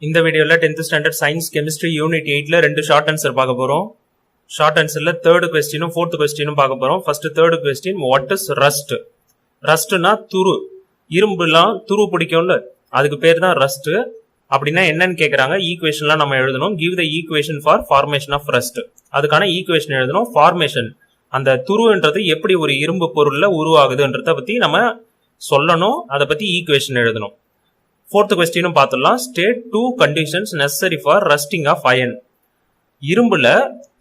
இந்த வீடியோல 10th standard science chemistry unit 8ல ரெண்டு ஷார்ட் ஆன்சர் பார்க்க போறோம். ஷார்ட் ஆன்சர்ல தேர்ட் क्वेश्चनும் ஃபோர்த் क्वेश्चनும் பார்க்க போறோம். First third question, what is rust? ரஸ்ட்னா துரு. இரும்புலாம் துரு பிடிக்கும்ல, அதுக்கு பேர் தான் ரஸ்ட். அப்படின்னா என்னன்னு கேக்குறாங்க. ஈக்குவேஷன்லாம் நம்ம எழுதணும். Give the equation for formation of rust. அதுக்கான ஈக்குவேஷன் எழுதணும். ஃபார்மேஷன், அந்த துருன்றது எப்படி ஒரு இரும்பு பொருள்ல உருவாகுதுன்றத பத்தி நம்ம சொல்லணும். அதை பத்தி ஈக்குவேஷன் எழுதணும். ஃபோர்த் क्वेश्चனும் பார்த்துடலாம். State 2 conditions necessary for rusting of iron. இரும்புல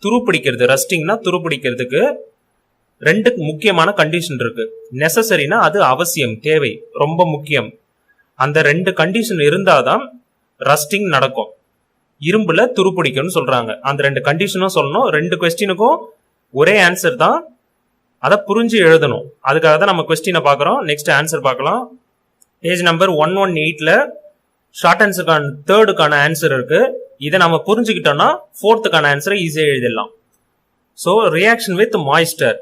துருப்பிடிக்கிறது, ரஸ்டிங்னா துருப்பிடிக்கிறதுக்கு ரெண்டு முக்கியமான கண்டிஷன் இருக்கு. நெசசரினா அது அவசியம், தேவை, ரொம்ப முக்கியம். அந்த ரெண்டு கண்டிஷன் இருந்தாதான் ரஸ்டிங் நடக்கும். இரும்புல துருப்பிடிக்கும்னு சொல்றாங்க. அந்த ரெண்டு கண்டிஷனும் சொல்லணும். ரெண்டு क्वेश्चனுக்கும் ஒரே ஆன்சர் தான், அதை புரிஞ்சு எழுதணும். அதுக்காக தான் நம்ம क्वेश्चனை பார்க்குறோம். நெக்ஸ்ட் ஆன்சர் பார்க்கலாம். பேஜ் நம்பர் 118ல ஷார்ட் ஆன்சருக்கான தேர்டுக்கான ஆன்சர் இருக்கு. இதை நம்ம புரிஞ்சுக்கிட்டோம்னா ஃபோர்த்துக்கான ஆன்சரை ஈஸியா எழுதிடலாம். So reaction with moisture.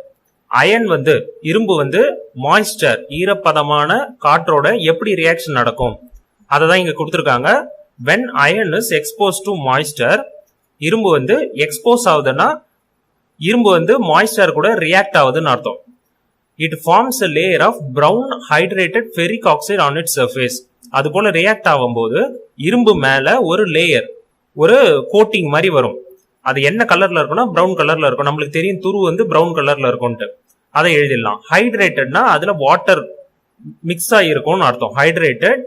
Iron இரும்பு மாய்ஸ்டர், ஈரப்பதமான காற்றோட எப்படி ரியாக்ஷன் நடக்கும் அதை தான் இங்க கொடுத்துருக்காங்க. when iron is exposed to moisture, இரும்பு எக்ஸ்போஸ் ஆகுதுன்னா இரும்பு மாய்ஸ்டர் கூட ரியாக்ட் ஆகுதுன்னு அர்த்தம். It forms a layer of brown hydrated ferric oxide on its surface. அது போல ரியாக்ட் ஆகும்போது இரும்பு மேல ஒரு லேயர், ஒரு கோட்டிங் மாதிரி வரும். அது என்ன கலர்ல இருக்கும்னா பிரவுன் கலர்ல இருக்கும். நம்மளுக்கு தெரியும் துரு பிரவுன் கலர்ல இருக்கும்ட்டு. அதை எழுதிடலாம். ஹைட்ரேட்டட்னா அதுல வாட்டர் மிக்ஸ் ஆகிருக்கும்னு அர்த்தம். Hydrated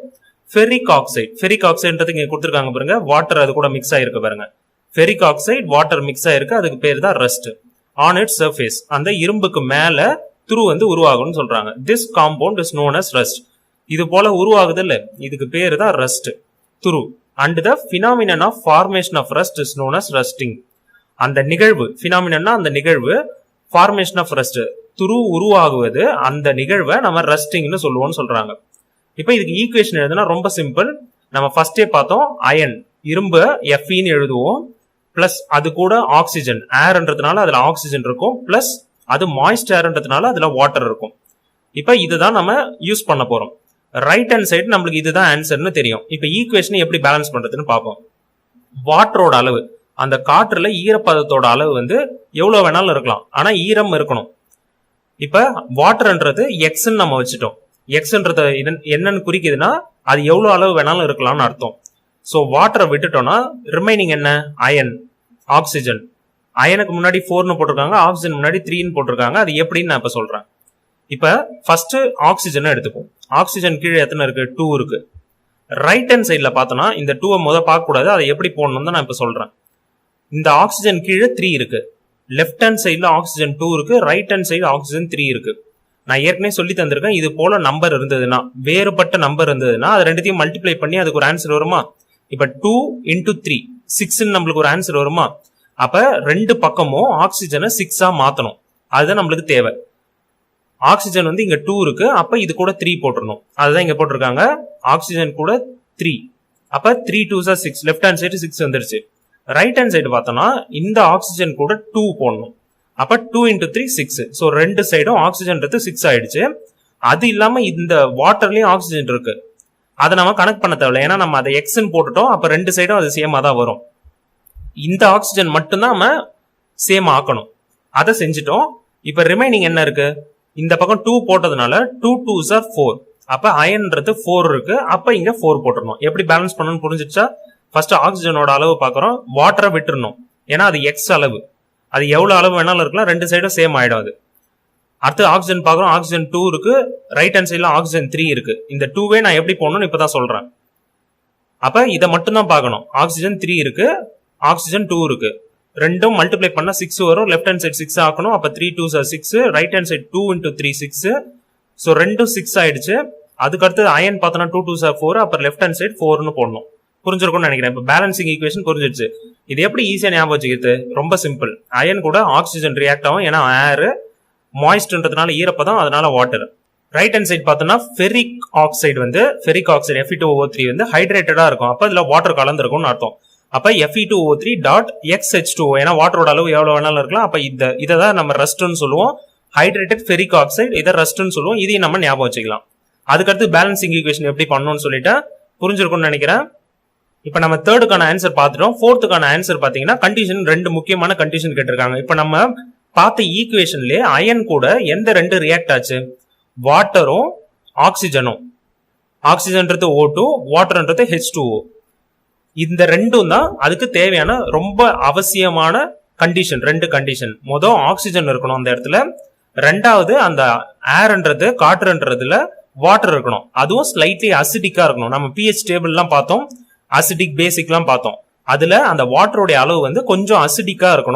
ferric oxide. ஃபெரிக் ஆக்சைடுன்றது இங்க கொடுத்துருக்காங்க பாருங்க. வாட்டர் அது கூட மிக்ஸ் ஆயிருக்கு பாருங்க. ஃபெரிக் ஆக்சைடு வாட்டர் மிக்ஸ் ஆயிருக்கு. அதுக்கு பேர் தான் ரஸ்ட். ஆன் இட்ஸ் சர்ஃபேஸ், அந்த இரும்புக்கு மேல துரு உருவாகும்னு சொல்றாங்க. This compound is known as rust. இது போல உருவாகுது இல்ல, இதுக்கு பேரு தான் ரஸ்ட், துரு. And the phenomenon of formation of rust is known as rusting. அந்த நிகழ்வு, பினாமினன்னா அந்த நிகழ்வு, ஃபார்மேஷன் ஆஃப் ரஸ்ட் துரு உருவாகுவது, அந்த நிகழ்வை நம்ம ரஸ்டிங்னு சொல்லுவோம்னு சொல்றாங்க. இப்ப இதுக்கு ஈக்குவேஷன் எழுதுனா ரொம்ப சிம்பிள். நம்ம ஃபர்ஸ்டே பார்த்தோம், அயன் இரும்பு எஃப்இன்னு எழுதுவோம். பிளஸ் அது கூட ஆக்சிஜன், ஏர்ன்றதுனால அதுல ஆக்சிஜன் இருக்கும். பிளஸ் அது மாய்ஸ்டர்ன்றதுனால அதுல வாட்டர் இருக்கும். இப்ப இதுதான் நம்ம யூஸ் பண்ண போறோம். ரைட் ஹேண்ட் சைடு நம்மளுக்கு இதுதான் ஆன்சர்னு தெரியும். இப்ப ஈக்குவேஷனை எப்படி பேலன்ஸ் பண்றதுன்னு பார்ப்போம். வாட்டரோட அளவு, அந்த காற்றுல ஈரப்பதத்தோட அளவு எவ்வளவு வேணாலும் இருக்கலாம், ஆனா ஈரம் இருக்கணும். இப்ப வாட்டர்ன்றது எக்ஸ்ன்னு நம்ம வச்சுட்டோம். எக்ஸ்ன்றது என்னன்னு குறிக்குதுன்னா அது எவ்வளவு அளவு வேணாலும் இருக்கலாம்னு அர்த்தம். சோ வாட்டரை விட்டுட்டோம்னா ரிமைனிங் என்ன? Iron, oxygen. அயனுக்கு முன்னாடி 4ன்னு போட்டிருக்காங்க, ஆக்சிஜன் முன்னாடி 3ன்னு போட்டிருக்காங்க. அது எப்படின்னு நான் இப்ப சொல்றேன். இப்ப ஃபர்ஸ்ட் ஆக்சிஜன் எடுத்துப்போம். ஆக்சிஜன் கீழே எத்தனை இருக்கு? 2 இருக்கு. ரைட் ஹேண்ட் சைட்ல பார்த்தோம்னா இந்த 2 பார்க்க கூடாது, அதை எப்படி போடணும் தான் நான் இப்ப சொல்றேன். இந்த ஆக்சிஜன் கீழே 3 இருக்கு. லெஃப்ட் ஹேண்ட் சைட்ல ஆக்சிஜன் 2 இருக்கு, ரைட் ஹேண்ட் சைடு ஆக்சிஜன் 3 இருக்கு. நான் ஏற்கனவே சொல்லி தந்திருக்கேன். இது போல நம்பர் இருந்ததுன்னா, வேறுபட்ட நம்பர் இருந்ததுன்னா அது ரெண்டுத்தையும் மல்டிப்ளை பண்ணி அதுக்கு ஒரு ஆன்சர் வருமா? இப்ப 2 into 3 6ன்னு நம்மளுக்கு ஒரு ஆன்சர் வருமா? அப்ப ரெண்டு பக்கமும் ஆக்சிஜனை 6ஆ மாத்தணும். அதுதான் நம்மளுக்கு தேவை. ஆக்சிஜன் இங்க 2 இருக்கு, அப்ப இது கூட 3 போட்டுறணும். அதுதான் இங்க போட்டிருக்காங்க. ஆக்சிஜன் கூட 3, அப்ப 3 2s are 6. Left hand side 6 வந்துருச்சு. ரைட் ஹேண்ட் சைடு பார்த்தோம்னா இந்த ஆக்சிஜன் கூட 2 போடணும். அப்ப 2 into 3 6. ஸோ ரெண்டு சைடும் ஆக்சிஜன்றது 6 ஆயிடுச்சு. அது இல்லாம இந்த வாட்டர்லயும் ஆக்சிஜன் இருக்கு. அதை நம்ம கனெக்ட் பண்ண தேவையில்லை, ஏன்னா நம்ம அதை எக்ஸ்ன்னு போட்டுட்டோம். அப்ப ரெண்டு சைடும் அது சேமா தான் வரும். இந்த ஆக்சிஜன் மட்டும்தான் நம்ம சேம் ஆக்கணும். அதை செஞ்சுட்டோம். இப்ப ரிமைனிங் என்ன இருக்கு? இந்த பக்கம் 2 போட்டதுனால 2 2s are 4. அப்ப அயன்றது 4 இருக்கு. அப்ப இங்க 4 போட்டுறணும். எப்படி பேலன்ஸ் பண்ணணும்னு புரிஞ்சிச்சா? ஃபர்ஸ்ட் ஆக்சிஜனோட அளவு பாக்குறோம், வாட்டரை விட்டுறணும். ஏன்னா அது எக்ஸ் அளவு, அது எவ்வளவு அளவு வேணாலும் இருக்கலாம், ரெண்டு சைடும் சேம் ஆயிடும். அது அடுத்து ஆக்சிஜன் பாக்குறோம். ஆக்சிஜன் 2 இருக்கு, ரைட் ஹேண்ட் சைட்ல ஆக்சிஜன் 3 இருக்கு. இந்த 2வே நான் எப்படி போடணும்னு இப்பதான் சொல்றேன். அப்ப இதை மட்டும் தான் பார்க்கணும். ஆக்சிஜன் 3 இருக்கு, ஆக்சிஜன் 2 இருக்கு. ரெண்டும் மல்டிப்ளை பண்ணா 6 வரும். லெஃப்ட் ஹேண்ட் சைடு 6 ஆக்கணும். அப்ப 3 2s are 6. Right hand side 2 into 3 6. So ரெண்டும் 6 ஆயிடுச்சு. அதுக்கு அடுத்து அயன் பார்த்தோம்னா 2 2s are 4. அப்புறம் லெஃப்ட் ஹேண்ட் சைடு 4ன்னு போடணும். புரிஞ்சிருக்கும்னு நினைக்கிறேன். இப்ப பேலன்சிங் ஈக்குவேஷன் புரிஞ்சிருச்சு. இது எப்படி ஈஸியா ஞாபகம் வச்சுக்கிறது? ரொம்ப சிம்பிள். அயன் கூட ஆக்சிஜன் ரியாக்ட் ஆகும், ஏன்னா ஏர் மாய்ஸ்ட்ன்றதுனால ஈரப்பதம், அதனால வாட்டர். ரைட் ஹேண்ட் சைடு பார்த்தோம்னா ferric oxide ferric oxide Fe2O3 ஹைட்ரேட்டடா இருக்கும். அப்ப இதுல வாட்டர் கலந்துருக்கும்னு அர்த்தம். அப்ப Fe2O3 டாட் XH2O, ஏன்னா வாட்டரோட அளவு எவ்வளவு வேணாலும் இருக்கலாம். அப்ப இதை தான் நம்ம ரஸ்ட்னு சொல்லுவோம். ஹைட்ரேட்டட் ஃபெரிக் ஆக்சைடு, இதை ரஸ்ட்னு சொல்லுவோம். இதையும் நம்ம ஞாபகம் வச்சுக்கலாம். அதுக்கடுத்து பேலன்சிங் ஈக்குவேஷன் எப்படி பண்ணணும்னு சொல்லிட்டு புரிஞ்சிருக்கும்னு நினைக்கிறேன். இப்ப நம்ம தேர்டுக்கான ஆன்சர் பார்த்துட்டோம். ஃபோர்த்துக்கான ஆன்சர் பாத்தீங்கன்னா கண்டிஷன், ரெண்டு முக்கியமான கண்டிஷன் கேட்டிருக்காங்க. இப்ப நம்ம பார்த்த ஈக்குவேஷன்லயே அயன் கூட எந்த ரெண்டு ரியாக்ட் ஆச்சு? வாட்டரும் ஆக்சிஜனும். ஆக்சிஜன்றது O2, வாட்டர்ன்றது H2O. இந்த ரெண்டும் தான் அதுக்கு தேவையான ரொம்ப அவசியமான கண்டிஷன். ரெண்டு கண்டிஷன். மொதல் ஆக்சிஜன் இருக்கணும் அந்த இடத்துல, ரெண்டாவது அந்த ஏர்ன்றது காற்றுன்றதுல வாட்டர் இருக்கணும், அதுவும் ஸ்லைட்லி அசிடிக்கா இருக்கணும். நம்ம pH டேபிள் எல்லாம் பார்த்தோம், அசிடிக் பேசிக் எல்லாம் பார்த்தோம். அதுல அந்த வாட்டருடைய அளவு கொஞ்சம் அசிடிக்கா இருக்கணும்.